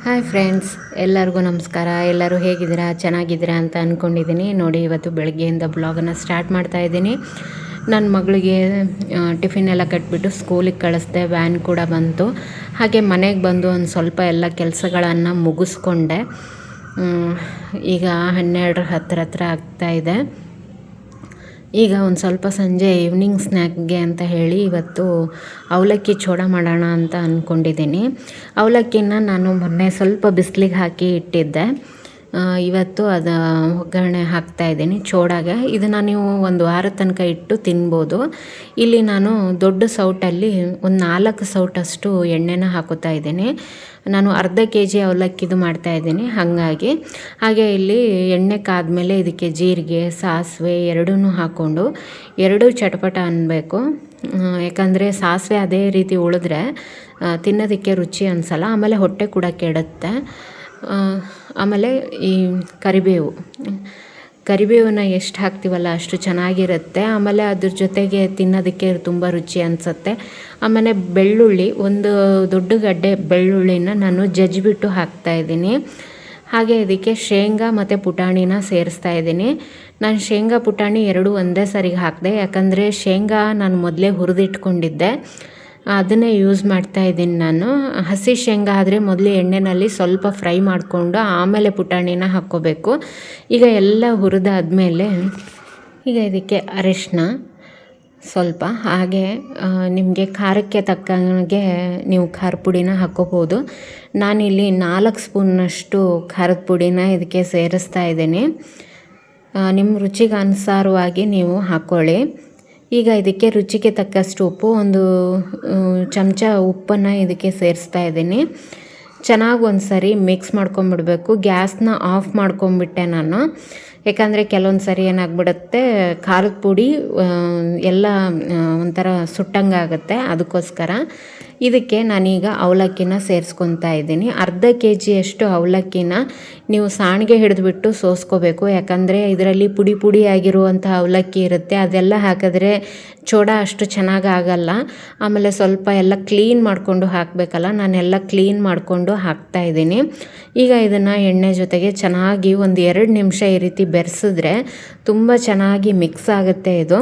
Hi friends, ಎಲ್ಲರಿಗೂ ನಮಸ್ಕಾರ. ಎಲ್ಲರೂ ಹೇಗಿದ್ದೀರಾ? ಚೆನ್ನಾಗಿದ್ದೀರಾ ಅಂತ ಅಂದ್ಕೊಂಡಿದ್ದೀನಿ. ನೋಡಿ, ಇವತ್ತು ಬೆಳಗ್ಗೆಯಿಂದ ಬ್ಲಾಗನ್ನು ಸ್ಟಾರ್ಟ್ ಮಾಡ್ತಾಯಿದ್ದೀನಿ. ನನ್ನ ಮಗಳಿಗೆ ಟಿಫಿನ್ ಎಲ್ಲ ಕಟ್ಬಿಟ್ಟು ಸ್ಕೂಲಿಗೆ ಕಳಿಸ್ದೆ. ವ್ಯಾನ್ ಕೂಡ ಬಂತು. ಹಾಗೆ ಮನೆಗೆ ಬಂದು ಒಂದು ಸ್ವಲ್ಪ ಎಲ್ಲ ಕೆಲಸಗಳನ್ನು ಮುಗಿಸ್ಕೊಂಡೆ. ಈಗ 12 ಹತ್ರ ಆಗ್ತಾಯಿದೆ. ಈಗ ಒಂದು ಸ್ವಲ್ಪ ಸಂಜೆ ಈವ್ನಿಂಗ್ ಸ್ನ್ಯಾಕ್ಗೆ ಅಂತ ಹೇಳಿ ಇವತ್ತು ಅವಲಕ್ಕಿ ಚೂಡ ಮಾಡೋಣ ಅಂತ ಅಂದ್ಕೊಂಡಿದ್ದೀನಿ. ಅವಲಕ್ಕಿನ ನಾನು ಮೊನ್ನೆ ಸ್ವಲ್ಪ ಬಿಸಿಲಿಗೆ ಹಾಕಿ ಇಟ್ಟಿದ್ದೆ. ಇವತ್ತು ಅದು ಒಗ್ಗರಣೆ ಹಾಕ್ತಾಯಿದ್ದೀನಿ ಚೂಡಾಗೆ. ಇದನ್ನು ನೀವು ಒಂದು ವಾರದ ತನಕ ಇಟ್ಟು ತಿನ್ಬೋದು. ಇಲ್ಲಿ ನಾನು ದೊಡ್ಡ ಸೌಟಲ್ಲಿ ಒಂದು 4 ಸೌಟಷ್ಟು ಎಣ್ಣೆನ ಹಾಕೋತಾ ಇದ್ದೀನಿ. ನಾನು ಅರ್ಧ kg ಅವಲಕ್ಕಿದು ಮಾಡ್ತಾಯಿದ್ದೀನಿ. ಹಾಗೆ ಇಲ್ಲಿ ಎಣ್ಣೆ ಕಾದ್ಮೇಲೆ ಇದಕ್ಕೆ ಜೀರಿಗೆ, ಸಾಸಿವೆ ಎರಡೂ ಹಾಕ್ಕೊಂಡು ಎರಡೂ ಚಟಪಟ ಅನ್ನಬೇಕು. ಯಾಕಂದರೆ ಸಾಸಿವೆ ಅದೇ ರೀತಿ ಉಳಿದ್ರೆ ತಿನ್ನೋದಕ್ಕೆ ರುಚಿ ಅನಿಸಲ್ಲ. ಆಮೇಲೆ ಹೊಟ್ಟೆ ಕೂಡ ಕೆಡುತ್ತೆ. ಆಮೇಲೆ ಈ ಕರಿಬೇವನ್ನ ಎಷ್ಟು ಹಾಕ್ತೀವಲ್ಲ ಅಷ್ಟು ಚೆನ್ನಾಗಿರುತ್ತೆ. ಆಮೇಲೆ ಅದ್ರ ಜೊತೆಗೆ ತಿನ್ನೋದಕ್ಕೆ ತುಂಬ ರುಚಿ ಅನಿಸುತ್ತೆ. ಆಮೇಲೆ ಬೆಳ್ಳುಳ್ಳಿ, ಒಂದು ದೊಡ್ಡ ಗಡ್ಡೆ ಬೆಳ್ಳುಳ್ಳಿನ ನಾನು ಜಜ್ಜಿಬಿಟ್ಟು ಹಾಕ್ತಾಯಿದ್ದೀನಿ. ಹಾಗೆ ಇದಕ್ಕೆ ಶೇಂಗಾ ಮತ್ತು ಪುಟಾಣಿನ ಸೇರಿಸ್ತಾ ಇದ್ದೀನಿ. ನಾನು ಶೇಂಗಾ ಪುಟಾಣಿ ಎರಡೂ ಒಂದೇ ಸರಿಗೆ ಹಾಕಿದೆ. ಯಾಕಂದರೆ ಶೇಂಗಾ ನಾನು ಮೊದಲೇ ಹುರಿದಿಟ್ಕೊಂಡಿದ್ದೆ, ಅದನ್ನೇ ಯೂಸ್ ಮಾಡ್ತಾಯಿದ್ದೀನಿ ನಾನು. ಹಸಿ ಶೇಂಗಾ ಆದರೆ ಮೊದಲು ಎಣ್ಣೆಯಲ್ಲಿ ಸ್ವಲ್ಪ ಫ್ರೈ ಮಾಡಿಕೊಂಡು ಆಮೇಲೆ ಪುಟಾಣಿನ ಹಾಕ್ಕೋಬೇಕು. ಈಗ ಎಲ್ಲ ಹುರಿದಾದ್ಮೇಲೆ ಈಗ ಇದಕ್ಕೆ ಅರಿಶಿನ ಸ್ವಲ್ಪ, ಹಾಗೆ ನಿಮಗೆ ಖಾರಕ್ಕೆ ತಕ್ಕಂಗೆ ನೀವು ಖಾರ ಪುಡಿನ ಹಾಕ್ಕೋಬೋದು. ನಾನಿಲ್ಲಿ 4 ಸ್ಪೂನ್ನಷ್ಟು ಖಾರದ ಪುಡಿನ ಇದಕ್ಕೆ ಸೇರಿಸ್ತಾ ಇದ್ದೀನಿ. ನಿಮ್ಮ ರುಚಿಗೆ ಅನುಸಾರವಾಗಿ ನೀವು ಹಾಕ್ಕೊಳ್ಳಿ. ಈಗ ಇದಕ್ಕೆ ರುಚಿಗೆ ತಕ್ಕಷ್ಟು ಉಪ್ಪು, ಒಂದು ಚಮಚ ಉಪ್ಪನ್ನು ಇದಕ್ಕೆ ಸೇರಿಸ್ತಾ ಇದ್ದೀನಿ. ಚೆನ್ನಾಗಿ ಒಂದು ಸರಿ ಮಿಕ್ಸ್ ಮಾಡ್ಕೊಂಬಿಡಬೇಕು. ಗ್ಯಾಸ್ನ ಆಫ್ ಮಾಡ್ಕೊಂಬಿಟ್ಟೆ ನಾನು. ಯಾಕಂದರೆ ಕೆಲವೊಂದು ಸರಿ ಏನಾಗ್ಬಿಡುತ್ತೆ, ಖಾರದ ಪುಡಿ ಎಲ್ಲ ಒಂಥರ ಸುಟ್ಟಂಗಾಗುತ್ತೆ. ಅದಕ್ಕೋಸ್ಕರ ಇದಕ್ಕೆ ನಾನೀಗ ಅವಲಕ್ಕಿನ ಸೇರಿಸ್ಕೊತಾ ಇದ್ದೀನಿ. ಅರ್ಧ kg ಅವಲಕ್ಕಿನ ನೀವು ಸಾಣಿಗೆ ಹಿಡಿದ್ಬಿಟ್ಟು ಸೋಸ್ಕೋಬೇಕು. ಯಾಕಂದರೆ ಇದರಲ್ಲಿ ಪುಡಿ ಆಗಿರುವಂಥ ಅವಲಕ್ಕಿ ಇರುತ್ತೆ. ಅದೆಲ್ಲ ಹಾಕಿದ್ರೆ ಚೂಡ ಅಷ್ಟು ಚೆನ್ನಾಗಿ ಆಗಲ್ಲ. ಆಮೇಲೆ ಸ್ವಲ್ಪ ಎಲ್ಲ ಕ್ಲೀನ್ ಮಾಡಿಕೊಂಡು ಹಾಕಬೇಕಲ್ಲ, ನಾನೆಲ್ಲ ಕ್ಲೀನ್ ಮಾಡಿಕೊಂಡು ಹಾಕ್ತಾಯಿದ್ದೀನಿ. ಈಗ ಇದನ್ನು ಎಣ್ಣೆ ಜೊತೆಗೆ ಚೆನ್ನಾಗಿ ಒಂದು 2 ನಿಮಿಷ ಈ ರೀತಿ ಬೆರೆಸಿದ್ರೆ ತುಂಬ ಚೆನ್ನಾಗಿ ಮಿಕ್ಸ್ ಆಗುತ್ತೆ. ಇದು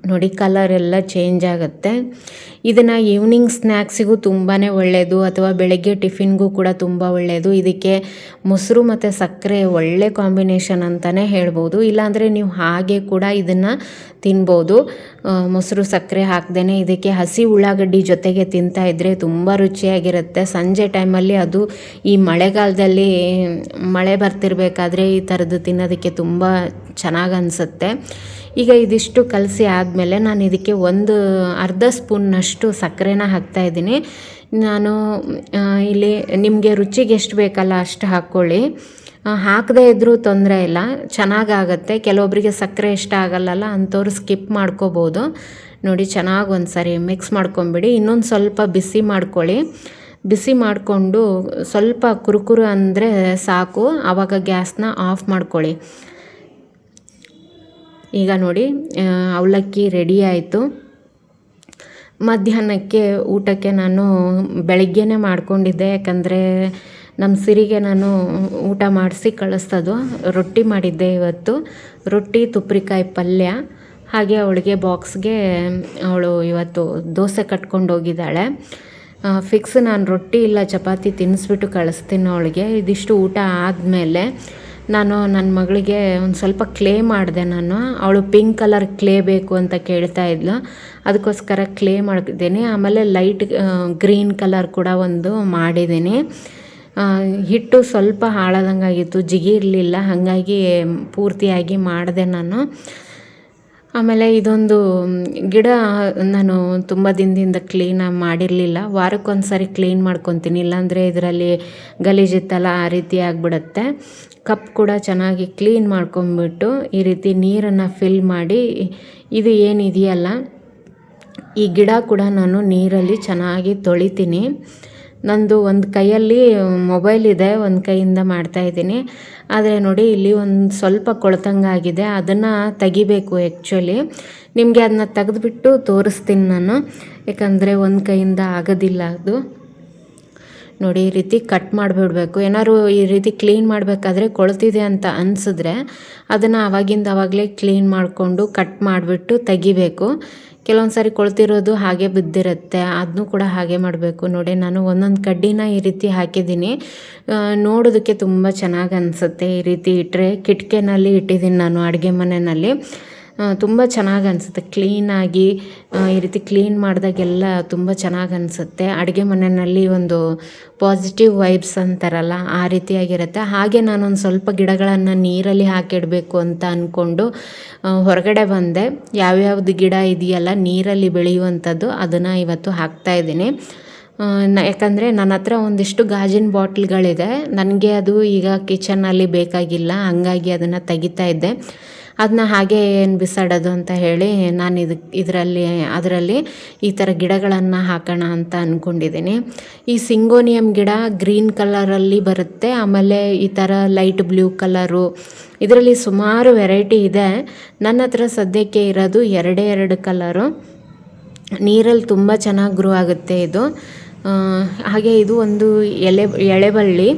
ನೋಡಿ, ಕಲರ್ ಎಲ್ಲ ಚೇಂಜ್ ಆಗುತ್ತೆ. ಇದನ್ನು ಈವ್ನಿಂಗ್ ಸ್ನ್ಯಾಕ್ಸಿಗೂ ತುಂಬಾ ಒಳ್ಳೆಯದು, ಅಥವಾ ಬೆಳಗ್ಗೆ ಟಿಫಿನ್ಗೂ ಕೂಡ ತುಂಬ ಒಳ್ಳೆಯದು. ಇದಕ್ಕೆ ಮೊಸರು ಮತ್ತು ಸಕ್ಕರೆ ಒಳ್ಳೆ ಕಾಂಬಿನೇಷನ್ ಅಂತಲೇ ಹೇಳ್ಬೋದು. ಇಲ್ಲಾಂದರೆ ನೀವು ಹಾಗೆ ಕೂಡ ಇದನ್ನು ತಿನ್ಬೋದು. ಮೊಸರು ಸಕ್ಕರೆ ಹಾಕ್ದೇ ಇದಕ್ಕೆ ಹಸಿ ಉಳ್ಳಾಗಡ್ಡಿ ಜೊತೆಗೆ ತಿಂತಾಯಿದ್ರೆ ತುಂಬ ರುಚಿಯಾಗಿರುತ್ತೆ. ಸಂಜೆ ಟೈಮಲ್ಲಿ, ಅದು ಈ ಮಳೆಗಾಲದಲ್ಲಿ ಮಳೆ ಬರ್ತಿರ್ಬೇಕಾದ್ರೆ ಈ ಥರದ್ದು ತಿನ್ನೋದಕ್ಕೆ ತುಂಬ ಚೆನ್ನಾಗಿ ಅನಿಸುತ್ತೆ. ಈಗ ಇದಿಷ್ಟು ಕಲಸಿ ಆದಮೇಲೆ ನಾನು ಇದಕ್ಕೆ ಒಂದು ಅರ್ಧ ಸ್ಪೂನ್ನಷ್ಟು ಸಕ್ಕರೆನ ಹಾಕ್ತಾಯಿದ್ದೀನಿ. ನಾನು ಇಲ್ಲಿ ನಿಮಗೆ ರುಚಿಗೆ ಎಷ್ಟು ಬೇಕಲ್ಲ ಅಷ್ಟು ಹಾಕ್ಕೊಳ್ಳಿ. ಹಾಕದೇ ಇದ್ದರೂ ತೊಂದರೆ ಇಲ್ಲ, ಚೆನ್ನಾಗಾಗತ್ತೆ. ಕೆಲವೊಬ್ಬರಿಗೆ ಸಕ್ಕರೆ ಇಷ್ಟ ಆಗಲ್ಲಲ್ಲ, ಅಂಥವ್ರು ಸ್ಕಿಪ್ ಮಾಡ್ಕೋಬೋದು. ನೋಡಿ, ಚೆನ್ನಾಗಿ ಒಂದು ಸರಿ ಮಿಕ್ಸ್ ಮಾಡ್ಕೊಂಬಿಡಿ. ಇನ್ನೊಂದು ಸ್ವಲ್ಪ ಬಿಸಿ ಮಾಡ್ಕೊಳ್ಳಿ. ಬಿಸಿ ಮಾಡಿಕೊಂಡು ಸ್ವಲ್ಪ ಕುರುಕುರು ಅಂದರೆ ಸಾಕು, ಆವಾಗ ಗ್ಯಾಸ್ನ ಆಫ್ ಮಾಡ್ಕೊಳ್ಳಿ. ಈಗ ನೋಡಿ, ಅವಲಕ್ಕಿ ರೆಡಿ ಆಯಿತು. ಮಧ್ಯಾಹ್ನಕ್ಕೆ ಊಟಕ್ಕೆ ನಾನು ಬೆಳಗ್ಗೆನೇ ಮಾಡ್ಕೊಂಡಿದ್ದೆ. ಯಾಕಂದರೆ ನಮ್ಮ ಸಿರಿಗೆ ನಾನು ಊಟ ಮಾಡಿಸಿ ಕಳಿಸ್ತದು. ರೊಟ್ಟಿ ಮಾಡಿದ್ದೆ ಇವತ್ತು. ರೊಟ್ಟಿ, ತುಪ್ರಿಕಾಯಿ ಪಲ್ಯ. ಹಾಗೆ ಅವಳಿಗೆ ಬಾಕ್ಸ್ಗೆ ಅವಳು ಇವತ್ತು ದೋಸೆ ಕಟ್ಕೊಂಡು ಹೋಗಿದ್ದಾಳೆ. ಫಿಕ್ಸ್ ನಾನು ರೊಟ್ಟಿ ಇಲ್ಲ ಚಪಾತಿ ತಿನ್ನಿಸ್ಬಿಟ್ಟು ಕಳಿಸ್ತೀನಿ ಅವಳಿಗೆ. ಇದಿಷ್ಟು ಊಟ ಆದಮೇಲೆ ನಾನು ನನ್ನ ಮಗಳಿಗೆ ಒಂದು ಸ್ವಲ್ಪ ಕ್ಲೇ ಮಾಡಿದೆ. ಅವಳು ಪಿಂಕ್ ಕಲರ್ ಕ್ಲೇ ಬೇಕು ಅಂತ ಕೇಳ್ತಾ ಇದ್ಲು, ಅದಕ್ಕೋಸ್ಕರ ಕ್ಲೇ ಮಾಡಿದ್ದೀನಿ. ಆಮೇಲೆ ಲೈಟ್ ಗ್ರೀನ್ ಕಲರ್ ಕೂಡ ಒಂದು ಮಾಡಿದ್ದೀನಿ. ಹಿಟ್ಟು ಸ್ವಲ್ಪ ಹಾಳಾದಂಗಾಗಿತ್ತು, ಜಿಗಿರಲಿಲ್ಲ, ಹಾಗಾಗಿ ಪೂರ್ತಿಯಾಗಿ ಮಾಡಿದೆ ನಾನು. ಆಮೇಲೆ ಇದೊಂದು ಗಿಡ ನಾನು ತುಂಬ ದಿನದಿಂದ ಕ್ಲೀನಾಗಿ ಮಾಡಿರಲಿಲ್ಲ. ವಾರಕ್ಕೊಂದು ಸರಿ ಕ್ಲೀನ್ ಮಾಡ್ಕೊತೀನಿ, ಇಲ್ಲಾಂದರೆ ಇದರಲ್ಲಿ ಗಲೀಜಿತ್ತಲ್ಲ ಆ ರೀತಿ ಆಗಿಬಿಡುತ್ತೆ. ಕಪ್ ಕೂಡ ಚೆನ್ನಾಗಿ ಕ್ಲೀನ್ ಮಾಡ್ಕೊಂಬಿಟ್ಟು ಈ ರೀತಿ ನೀರನ್ನು ಫಿಲ್ ಮಾಡಿ, ಇದು ಏನಿದೆಯಲ್ಲ ಈ ಗಿಡ ಕೂಡ ನಾನು ನೀರಲ್ಲಿ ಚೆನ್ನಾಗಿ ತೊಳಿತೀನಿ. ನಂದು ಒಂದು ಕೈಯಲ್ಲಿ ಮೊಬೈಲ್ ಇದೆ, ಒಂದು ಕೈಯಿಂದ ಮಾಡ್ತಾಯಿದ್ದೀನಿ. ಆದರೆ ನೋಡಿ, ಇಲ್ಲಿ ಒಂದು ಸ್ವಲ್ಪ ಕೊಳ್ತಂಗಾಗಿದೆ, ಅದನ್ನು ತೆಗಿಬೇಕು. ಆ್ಯಕ್ಚುಲಿ ನಿಮಗೆ ಅದನ್ನ ತೆಗೆದುಬಿಟ್ಟು ತೋರಿಸ್ತೀನಿ ನಾನು, ಯಾಕಂದರೆ ಒಂದು ಕೈಯಿಂದ ಆಗೋದಿಲ್ಲ ಅದು. ನೋಡಿ ಈ ರೀತಿ ಕಟ್ ಮಾಡಿಬಿಡ್ಬೇಕು. ಏನಾದ್ರು ಈ ರೀತಿ ಕ್ಲೀನ್ ಮಾಡಬೇಕಾದ್ರೆ ಕೊಳ್ತಿದೆ ಅಂತ ಅನಿಸಿದ್ರೆ ಅದನ್ನು ಆವಾಗಲೇ ಕ್ಲೀನ್ ಮಾಡಿಕೊಂಡು ಕಟ್ ಮಾಡಿಬಿಟ್ಟು ತೆಗಿಬೇಕು. ಕೆಲವೊಂದು ಸಾರಿ ಕೊಳ್ತಿರೋದು ಹಾಗೆ ಬಿದ್ದಿರುತ್ತೆ, ಅದನ್ನೂ ಕೂಡ ಹಾಗೆ ಮಾಡಬೇಕು. ನೋಡಿ ನಾನು ಒಂದೊಂದು ಕಡ್ಡಿನ ಈ ರೀತಿ ಹಾಕಿದ್ದೀನಿ. ನೋಡೋದಕ್ಕೆ ತುಂಬ ಚೆನ್ನಾಗಿ ಅನಿಸುತ್ತೆ. ಈ ರೀತಿ ಇಟ್ಟರೆ ಕಿಟಕಿನಲ್ಲಿ ಇಟ್ಟಿದ್ದೀನಿ ನಾನು ಅಡುಗೆ ಮನೆಯಲ್ಲಿ. ತುಂಬ ಚೆನ್ನಾಗಿ ಅನಿಸುತ್ತೆ ಕ್ಲೀನಾಗಿ. ಈ ರೀತಿ ಕ್ಲೀನ್ ಮಾಡಿದಾಗೆಲ್ಲ ತುಂಬ ಚೆನ್ನಾಗಿ ಅನಿಸುತ್ತೆ. ಅಡುಗೆ ಮನೆಯಲ್ಲಿ ಒಂದು ಪಾಸಿಟಿವ್ ವೈಬ್ಸ್ ಅಂತಾರಲ್ಲ ಆ ರೀತಿಯಾಗಿರುತ್ತೆ. ಹಾಗೆ ನಾನೊಂದು ಸ್ವಲ್ಪ ಗಿಡಗಳನ್ನು ನೀರಲ್ಲಿ ಹಾಕಿಡಬೇಕು ಅಂತ ಅಂದ್ಕೊಂಡು ಹೊರಗಡೆ ಬಂದೆ. ಯಾವ್ಯಾವ್ದು ಗಿಡ ಇದೆಯಲ್ಲ ನೀರಲ್ಲಿ ಬೆಳೆಯುವಂಥದ್ದು ಅದನ್ನು ಇವತ್ತು ಹಾಕ್ತಾಯಿದ್ದೀನಿ. ಯಾಕಂದರೆ ನನ್ನ ಹತ್ರ ಒಂದಿಷ್ಟು ಗಾಜಿನ ಬಾಟ್ಲ್ಗಳಿದೆ. ನನಗೆ ಅದು ಈಗ ಕಿಚನಲ್ಲಿ ಬೇಕಾಗಿಲ್ಲ, ಹಂಗಾಗಿ ಅದನ್ನು ತೆಗಿತಾ ಇದ್ದೆ. ಅದನ್ನ ಹಾಗೆ ಏನು ಬಿಸಾಡೋದು ಅಂತ ಹೇಳಿ ನಾನು ಅದರಲ್ಲಿ ಈ ಥರ ಗಿಡಗಳನ್ನು ಹಾಕೋಣ ಅಂತ ಅಂದ್ಕೊಂಡಿದ್ದೀನಿ. ಈ ಸಿಂಗೋನಿಯಂ ಗಿಡ ಗ್ರೀನ್ ಕಲರಲ್ಲಿ ಬರುತ್ತೆ, ಆಮೇಲೆ ಈ ಥರ ಲೈಟ್ ಬ್ಲೂ ಕಲರು, ಇದರಲ್ಲಿ ಸುಮಾರು ವೆರೈಟಿ ಇದೆ. ನನ್ನ ಹತ್ರ ಸದ್ಯಕ್ಕೆ ಇರೋದು ಎರಡು ಕಲರು. ನೀರಲ್ಲಿ ತುಂಬ ಚೆನ್ನಾಗಿ ಗ್ರೋ ಆಗುತ್ತೆ ಇದು. ಹಾಗೆ ಇದು ಒಂದು ಎಳೆಬಳ್ಳಿ,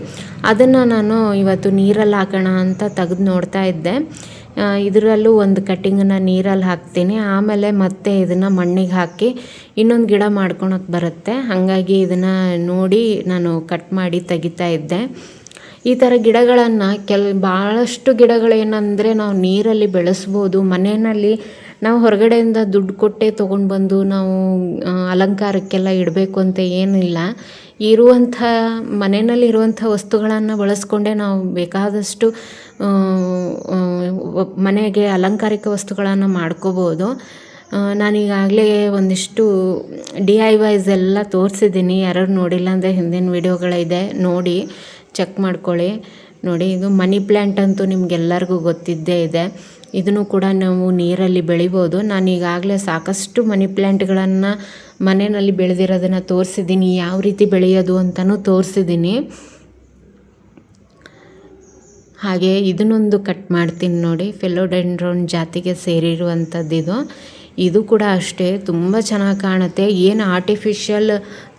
ಅದನ್ನು ನಾನು ಇವತ್ತು ನೀರಲ್ಲಿ ಹಾಕೋಣ ಅಂತ ತೆಗೆದು ನೋಡ್ತಾ ಇದ್ದೆ. ಇದರಲ್ಲೂ ಒಂದು ಕಟ್ಟಿಂಗನ್ನು ನೀರಲ್ಲಿ ಹಾಕ್ತೀನಿ, ಆಮೇಲೆ ಮತ್ತೆ ಇದನ್ನು ಮಣ್ಣಿಗೆ ಹಾಕಿ ಇನ್ನೊಂದು ಗಿಡ ಮಾಡ್ಕೊಳಕ್ಕೆ ಬರುತ್ತೆ. ಹಾಗಾಗಿ ಇದನ್ನು ನೋಡಿ ನಾನು ಕಟ್ ಮಾಡಿ ತೆಗಿತಾ ಇದ್ದೆ. ಈ ಥರ ಗಿಡಗಳನ್ನು ಭಾಳಷ್ಟು ಗಿಡಗಳೇನೆಂದರೆ ನಾವು ನೀರಲ್ಲಿ ಬೆಳೆಸ್ಬೋದು. ಮನೆಯಲ್ಲಿ ನಾವು ಹೊರಗಡೆಯಿಂದ ದುಡ್ಡು ಕೊಟ್ಟೇ ತೊಗೊಂಡು ಬಂದು ನಾವು ಅಲಂಕಾರಕ್ಕೆಲ್ಲ ಇಡಬೇಕು ಅಂತ ಏನಿಲ್ಲ. ಮನೆಯಲ್ಲಿರುವಂಥ ವಸ್ತುಗಳನ್ನು ಬಳಸ್ಕೊಂಡೇ ನಾವು ಬೇಕಾದಷ್ಟು ಮನೆಗೆ ಅಲಂಕಾರಿಕ ವಸ್ತುಗಳನ್ನು ಮಾಡ್ಕೋಬೋದು. ನಾನೀಗಾಗಲೇ ಒಂದಿಷ್ಟು DIYs ಎಲ್ಲ ತೋರಿಸಿದ್ದೀನಿ. ಯಾರು ನೋಡಿಲ್ಲ ಅಂದರೆ ಹಿಂದಿನ ವೀಡಿಯೋಗಳಿದೆ, ನೋಡಿ ಚೆಕ್ ಮಾಡ್ಕೊಳ್ಳಿ. ನೋಡಿ ಇದು ಮನಿ ಪ್ಲ್ಯಾಂಟ್ ಅಂತೂ ನಿಮಗೆಲ್ಲರಿಗೂ ಗೊತ್ತಿದ್ದೇ ಇದೆ. ಇದನ್ನು ಕೂಡ ನಾವು ನೀರಲ್ಲಿ ಬೆಳಿಬೋದು. ನಾನೀಗಾಗಲೇ ಸಾಕಷ್ಟು ಮನಿ ಪ್ಲ್ಯಾಂಟ್ಗಳನ್ನು ಮನೆಯಲ್ಲಿ ಬೆಳೆದಿರೋದನ್ನು ತೋರಿಸಿದ್ದೀನಿ, ಯಾವ ರೀತಿ ಬೆಳೆಯೋದು ಅಂತಲೂ ತೋರಿಸಿದ್ದೀನಿ. ಹಾಗೆ ಇದನ್ನೊಂದು ಕಟ್ ಮಾಡ್ತೀನಿ ನೋಡಿ, ಫಿಲೋಡೆಂಡ್ರಾನ್ ಜಾತಿಗೆ ಸೇರಿರುವಂಥದ್ದು ಇದು ಕೂಡ ಅಷ್ಟೇ ತುಂಬ ಚೆನ್ನಾಗಿ ಕಾಣುತ್ತೆ. ಏನು ಆರ್ಟಿಫಿಷಿಯಲ್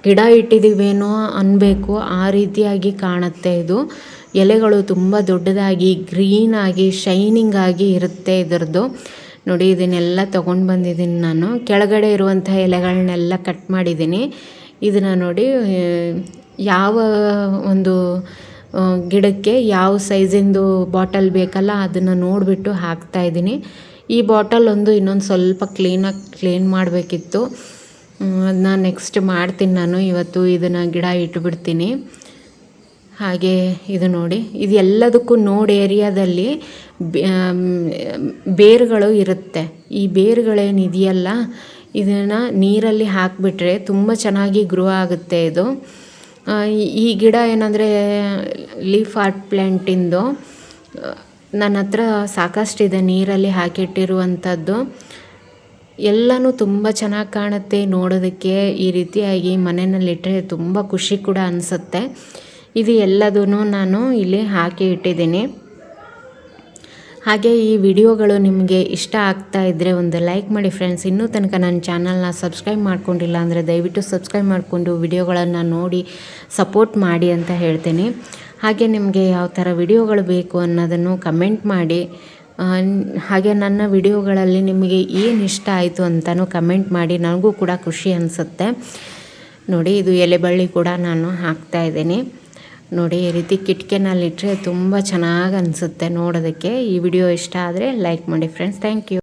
ಗಿಡ ಇಟ್ಟಿದ್ದೀವೇನೋ ಅನ್ನಬೇಕು, ಆ ರೀತಿಯಾಗಿ ಕಾಣುತ್ತೆ. ಇದು ಎಲೆಗಳು ತುಂಬ ದೊಡ್ಡದಾಗಿ ಗ್ರೀನಾಗಿ ಶೈನಿಂಗ್ ಆಗಿ ಇರುತ್ತೆ ಇದರದ್ದು. ನೋಡಿ ಇದನ್ನೆಲ್ಲ ತೊಗೊಂಡು ಬಂದಿದ್ದೀನಿ ನಾನು. ಕೆಳಗಡೆ ಇರುವಂಥ ಎಲೆಗಳನ್ನೆಲ್ಲ ಕಟ್ ಮಾಡಿದ್ದೀನಿ. ಇದನ್ನು ನೋಡಿ ಯಾವ ಒಂದು ಗಿಡಕ್ಕೆ ಯಾವ ಸೈಜಿಂದು ಬಾಟಲ್ ಬೇಕಲ್ಲ ಅದನ್ನು ನೋಡಿಬಿಟ್ಟು ಹಾಕ್ತಾಯಿದ್ದೀನಿ. ಈ ಬಾಟಲ್ ಇನ್ನೊಂದು ಸ್ವಲ್ಪ ಕ್ಲೀನ್ ಮಾಡಬೇಕಿತ್ತು, ಅದನ್ನ ನೆಕ್ಸ್ಟ್ ಮಾಡ್ತೀನಿ ನಾನು. ಇವತ್ತು ಇದನ್ನು ಗಿಡ ಇಟ್ಬಿಡ್ತೀನಿ. ಹಾಗೆ ಇದು ನೋಡಿ, ಇದು ಎಲ್ಲದಕ್ಕೂ ನೋಡ್ ಏರಿಯಾದಲ್ಲಿ ಬೇರುಗಳು ಇರುತ್ತೆ. ಈ ಬೇರುಗಳೇನಿದೆಯಲ್ಲ ಇದನ್ನು ನೀರಲ್ಲಿ ಹಾಕಿಬಿಟ್ರೆ ತುಂಬ ಚೆನ್ನಾಗಿ ಗ್ರೋ ಆಗುತ್ತೆ ಇದು. ಈ ಗಿಡ ಏನಂದರೆ ಲೀಫ್ ಆರ್ಟ್ ಪ್ಲ್ಯಾಂಟಿಂದು ನನ್ನ ಹತ್ರ ಸಾಕಷ್ಟಿದೆ ನೀರಲ್ಲಿ ಹಾಕಿಟ್ಟಿರುವಂಥದ್ದು. ಎಲ್ಲನೂ ತುಂಬ ಚೆನ್ನಾಗಿ ಕಾಣುತ್ತೆ ನೋಡೋದಕ್ಕೆ. ಈ ರೀತಿಯಾಗಿ ಮನೆಯಲ್ಲಿಟ್ಟರೆ ತುಂಬ ಖುಷಿ ಕೂಡ ಅನಿಸುತ್ತೆ. ಇದು ಎಲ್ಲದೂ ನಾನು ಇಲ್ಲಿ ಹಾಕಿ ಇಟ್ಟಿದ್ದೀನಿ. ಹಾಗೆ ಈ ವಿಡಿಯೋಗಳು ನಿಮಗೆ ಇಷ್ಟ ಆಗ್ತಾ ಇದ್ದರೆ ಒಂದು ಲೈಕ್ ಮಾಡಿ ಫ್ರೆಂಡ್ಸ್. ಇನ್ನೂ ತನಕ ನನ್ನ ಚಾನಲ್ನ ಸಬ್ಸ್ಕ್ರೈಬ್ ಮಾಡ್ಕೊಂಡಿಲ್ಲ ಅಂದರೆ ದಯವಿಟ್ಟು ಸಬ್ಸ್ಕ್ರೈಬ್ ಮಾಡಿಕೊಂಡು ವಿಡಿಯೋಗಳನ್ನು ನೋಡಿ ಸಪೋರ್ಟ್ ಮಾಡಿ ಅಂತ ಹೇಳ್ತೀನಿ. ಹಾಗೆ ನಿಮಗೆ ಯಾವ ಥರ ವಿಡಿಯೋಗಳು ಬೇಕು ಅನ್ನೋದನ್ನು ಕಮೆಂಟ್ ಮಾಡಿ. ಹಾಗೆ ನನ್ನ ವಿಡಿಯೋಗಳಲ್ಲಿ ನಿಮಗೆ ಏನು ಇಷ್ಟ ಆಯಿತು ಅಂತಲೂ ಕಮೆಂಟ್ ಮಾಡಿ, ನನಗೂ ಕೂಡ ಖುಷಿ ಅನಿಸುತ್ತೆ. ನೋಡಿ ಇದು ಎಲೆಬಳ್ಳಿ ಕೂಡ ನಾನು ಹಾಕ್ತಾಯಿದ್ದೀನಿ. ನೋಡಿ ಈ ರೀತಿ ಕಿಟಕಿನಲ್ಲಿಟ್ಟರೆ ತುಂಬ ಚೆನ್ನಾಗಿ ಅನಿಸುತ್ತೆ ನೋಡೋದಕ್ಕೆ. ಈ ವಿಡಿಯೋ ಇಷ್ಟ ಆದರೆ ಲೈಕ್ ಮಾಡಿ ಫ್ರೆಂಡ್ಸ್. Thank you.